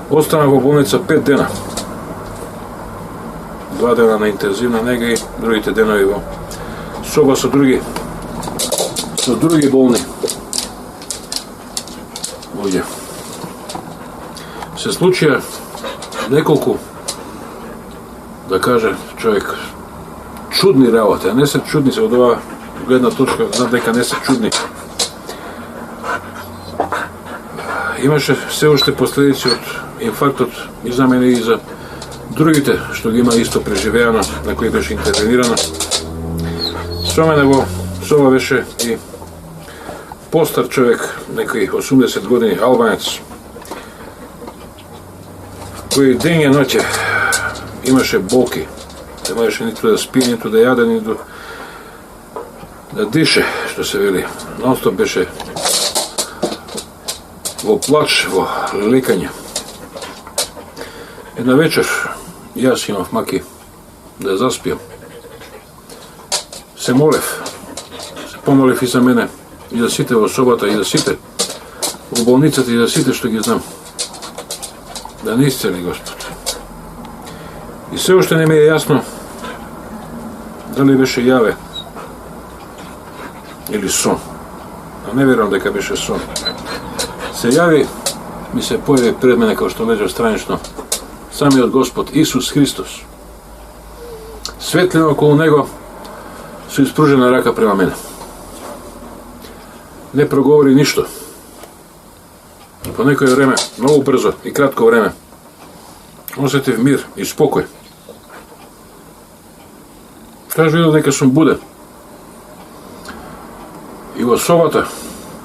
Останах во болница 5 дена. 2 дена на интензивна нега и другите денови во соба со други болни. Овдje се случија неколку, да каже човек, чудни работи, а не се чудни, се од ова гледна точка, знам дека не се чудни. Имаше се уште последици од инфарктот, и за мене и за другите што ги има исто преживеано, на кои беше интервенирано. Со мене во соба беше и постар човек, некој 80 години, албанец, кој ден и ноќе имаше болки, не можеше ниту да спие, ниту да јаде, ниту да дише, што се вели. Нонстоп беше во плач, во лекање. Една вечер, јас имав маки да заспиам. Се молев, се помолев и за мене, и за сите во собата, и за сите во болницата, и за сите што ги знам. Да не исцели Господ. И се уште не ми е јасно дали беше јаве или сон. А не верувам дека беше сон. Се јави, ми се појави пред мене како што лежа странично самиот Господ Исус Христос. Светлина околу него со испружена рака према мене. Не проговори ништо. По некој време, многу брзо и кратко време, осетив мир и спокој. Кажу видов дека сум буден. И во собата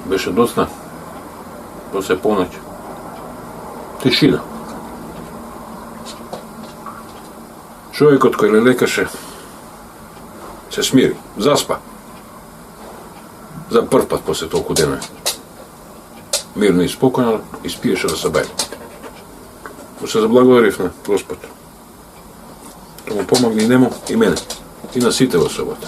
беше доцна после поноќ. Тишина. Човекот кој ле лекаше се смири, заспа. За прв пат после толку дена. Мирно и спокойно и спиеше да се баје. Се заблагодарив на Господ. Да му помогне и нему и мене. И на сите во собата.